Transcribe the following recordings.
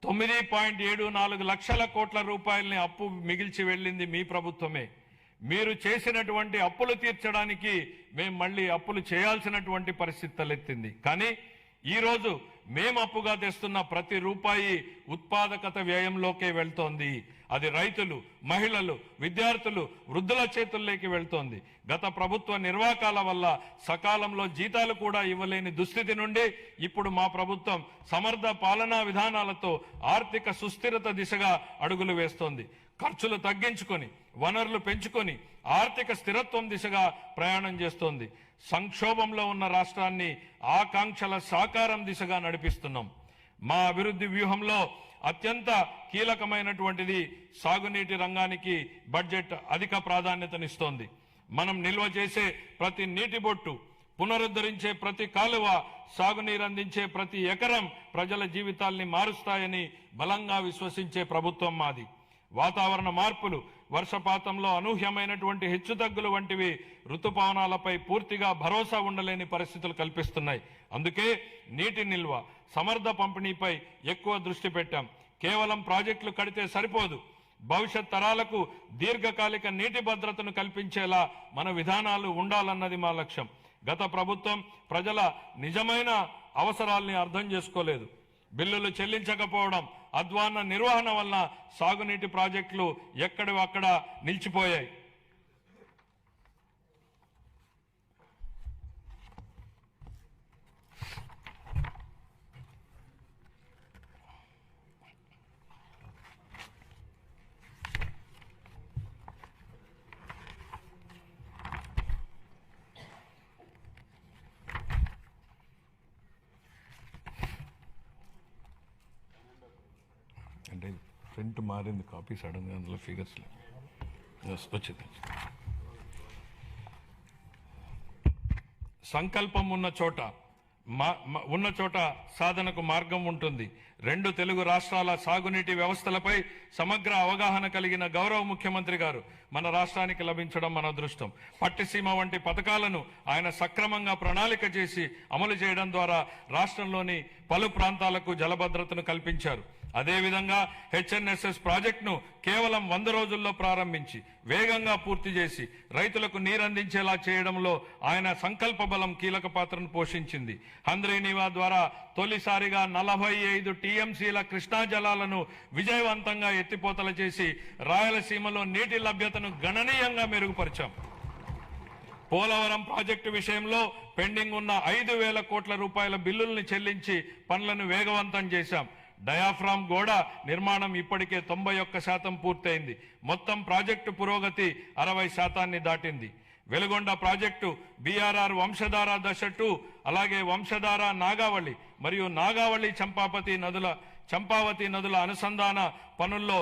9.74 లక్షల కోట్ల రూపాయలని అప్పు మిగిల్చి వెళ్ళింది మీ ప్రభుత్వమే. మీరు చేసినటువంటి అప్పులు తీర్చడానికి మేము మళ్ళీ అప్పులు చేయాల్సినటువంటి పరిస్థితి తలెత్తింది. కానీ ఈరోజు మేము అప్పుగా తెస్తున్న ప్రతి రూపాయి ఉత్పాదకత వ్యయంలోకే వెళ్తోంది. అది రైతులు, మహిళలు, విద్యార్థులు, వృద్ధుల చేతుల్లోకి వెళ్తోంది. గత ప్రభుత్వ నిర్వాకాల వల్ల సకాలంలో జీతాలు కూడా ఇవ్వలేని దుస్థితి నుండి ఇప్పుడు మా ప్రభుత్వం సమర్థ పాలనా విధానాలతో ఆర్థిక సుస్థిరత దిశగా అడుగులు వేస్తోంది. ఖర్చులు తగ్గించుకొని, వనరులు పెంచుకొని ఆర్థిక స్థిరత్వం దిశగా ప్రయాణం చేస్తోంది. సంక్షోభంలో ఉన్న రాష్ట్రాన్ని ఆకాంక్షల సాకారం దిశగా నడిపిస్తున్నాం. మా అభివృద్ధి వ్యూహంలో అత్యంత కీలకమైనటువంటిది సాగునీటి రంగానికి బడ్జెట్ అధిక ప్రాధాన్యతనిస్తోంది. మనం నిల్వ చేసే ప్రతి నీటి బొట్టు, పునరుద్ధరించే ప్రతి కాలువ, సాగునీరు అందించే ప్రతి ఎకరం ప్రజల జీవితాల్ని మారుస్తాయని బలంగా విశ్వసించే ప్రభుత్వం మాది. వాతావరణ మార్పులు, వర్షపాతంలో అనూహ్యమైనటువంటి హెచ్చుతగ్గులు వంటివి ఋతుపవనాలపై పూర్తిగా భరోసా ఉండలేని పరిస్థితులు కల్పిస్తున్నాయి. అందుకే నీటి నిల్వ, సమర్థ పంపిణీపై ఎక్కువ దృష్టి పెట్టాం. కేవలం ప్రాజెక్టులు కడితే సరిపోదు. భవిష్యత్ తరాలకు దీర్ఘకాలిక నీటి భద్రతను కల్పించేలా మన విధానాలు ఉండాలన్నది మా లక్ష్యం. గత ప్రభుత్వం ప్రజల నిజమైన అవసరాల్ని అర్థం చేసుకోలేదు. బిల్లులు చెల్లించకపోవడం, అధ్వాన్న నిర్వహణ వల్ల సాగునీటి ప్రాజెక్టులు ఎక్కడివక్కడ నిలిచిపోయాయి. అంటే ప్రింట్ మారింది, కాపీ సడన్గా అందులో ఫిగర్స్ వచ్చింది. సంకల్పం ఉన్న చోట సాధనకు మార్గం ఉంటుంది. 2 తెలుగు రాష్ట్రాల సాగునీటి వ్యవస్థలపై సమగ్ర అవగాహన కలిగిన గౌరవ ముఖ్యమంత్రి గారు మన రాష్ట్రానికి లభించడం మన అదృష్టం. పట్టిసీమ వంటి పథకాలను ఆయన సక్రమంగా ప్రణాళిక చేసి అమలు చేయడం ద్వారా రాష్ట్రంలోని పలు ప్రాంతాలకు జలభద్రతను కల్పించారు. అదేవిధంగా హెచ్ఎన్ఎస్ఎస్ ప్రాజెక్టును కేవలం 100 రోజుల్లో ప్రారంభించి వేగంగా పూర్తి చేసి రైతులకు నీరందించేలా చేయడంలో ఆయన సంకల్ప బలం కీలక పాత్రను పోషించింది. హంద్రీనీవా ద్వారా తొలిసారిగా 45 టీఎంసీల కృష్ణా జలాలను విజయవంతంగా ఎత్తిపోతల చేసి రాయలసీమలో నీటి లభ్యతను గణనీయంగా మెరుగుపరిచాం. పోలవరం ప్రాజెక్టు విషయంలో పెండింగ్ ఉన్న 5,000 కోట్ల రూపాయల బిల్లుల్ని చెల్లించి పనులను వేగవంతం చేశాం. డయాఫ్రామ్ గోడ నిర్మాణం ఇప్పటికే 91% పూర్తయింది. మొత్తం ప్రాజెక్టు పురోగతి 60% దాటింది. వెలుగొండ ప్రాజెక్టు బీఆర్ఆర్ వంశధార దశ 2, అలాగే వంశధార నాగావళి మరియు నాగావళి చంపావతి నదుల అనుసంధాన పనుల్లో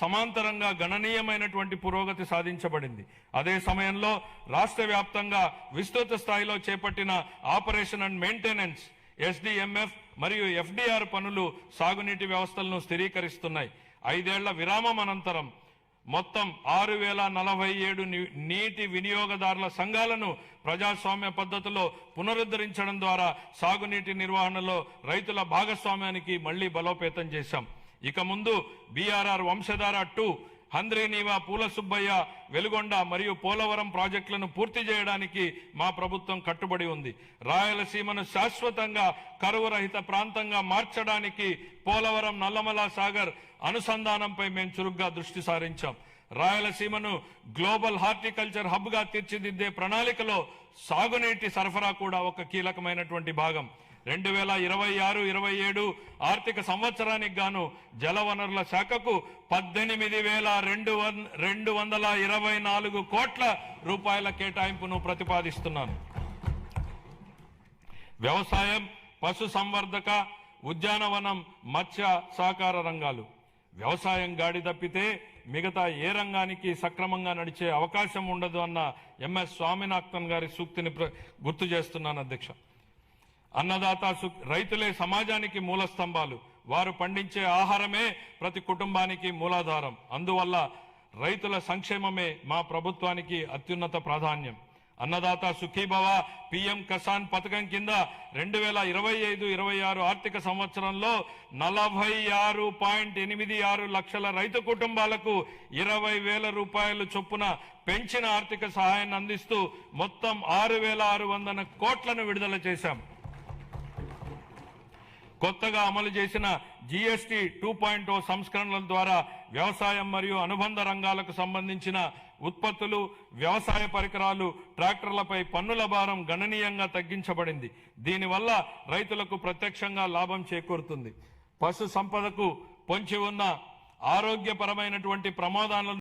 సమాంతరంగా గణనీయమైనటువంటి పురోగతి సాధించబడింది. అదే సమయంలో రాష్ట్ర వ్యాప్తంగా విస్తృత స్థాయిలో చేపట్టిన ఆపరేషన్ అండ్ మెయింటెనెన్స్, ఎస్డిఎంఎఫ్ మరియు ఎఫ్డిఆర్ పనులు సాగునీటి వ్యవస్థలను స్థిరీకరిస్తున్నాయి. 5 ఏళ్ల విరామం అనంతరం మొత్తం 6,047 నీటి వినియోగదారుల సంఘాలను ప్రజాస్వామ్య పద్ధతిలో పునరుద్ధరించడం ద్వారా సాగునీటి నిర్వహణలో రైతుల భాగస్వామ్యానికి మళ్లీ బలోపేతం చేశాం. ఇక ముందు బీఆర్ఆర్ వంశధార 2, హంద్రీనీవా, పూల సుబ్బయ్య, వెలుగొండ మరియు పోలవరం ప్రాజెక్టులను పూర్తి చేయడానికి మా ప్రభుత్వం కట్టుబడి ఉంది. రాయలసీమను శాశ్వతంగా కరువు రహిత ప్రాంతంగా మార్చడానికి పోలవరం నల్లమల సాగర్ అనుసంధానంపై మేము చురుగ్గా దృష్టి సారించాం. రాయలసీమను గ్లోబల్ హార్టికల్చర్ హబ్ గా తీర్చిదిద్దే ప్రణాళికలో సాగునీటి సరఫరా కూడా ఒక కీలకమైనటువంటి భాగం. 2026-27 ఆర్థిక సంవత్సరానికి గాను జలవనరుల శాఖకు 18,224 కోట్ల రూపాయల కేటాయింపును ప్రతిపాదిస్తున్నాను. వ్యవసాయం, పశు సంవర్ధక, ఉద్యానవనం, మత్స్య సహకార రంగాలు. వ్యవసాయం గాడి తప్పితే మిగతా ఏ రంగానికి సక్రమంగా నడిచే అవకాశం ఉండదు అన్న ఎంఎస్ స్వామినాథన్ గారి సూక్తిని గుర్తు చేస్తున్నాను అధ్యక్ష. అన్నదాత రైతులే సమాజానికి మూల స్తంభాలు. వారు పండించే ఆహారమే ప్రతి కుటుంబానికి మూలాధారం. అందువల్ల రైతుల సంక్షేమమే మా ప్రభుత్వానికి అత్యున్నత ప్రాధాన్యం. అన్నదాత సుఖీభవ, పిఎం కిసాన్ పథకం కింద 2025-26 ఆర్థిక సంవత్సరంలో 46.86 లక్షల రైతు కుటుంబాలకు 20,000 రూపాయలు చొప్పున పెంచిన ఆర్థిక సహాయాన్ని అందిస్తూ మొత్తం 6,600 కోట్లను విడుదల చేశాం. కొత్తగా అమలు చేసిన జీఎస్టీ 2.0 సంస్కరణల ద్వారా వ్యవసాయం మరియు అనుబంధ రంగాలకు సంబంధించిన ఉత్పత్తులు, వ్యవసాయ పరికరాలు, ట్రాక్టర్లపై పన్నుల భారం గణనీయంగా తగ్గించబడింది. దీనివల్ల రైతులకు ప్రత్యక్షంగా లాభం చేకూరుతుంది. పశు సంపదకు పొంచి ఉన్న ఆరోగ్యపరమైనటువంటి ప్రమాదాలను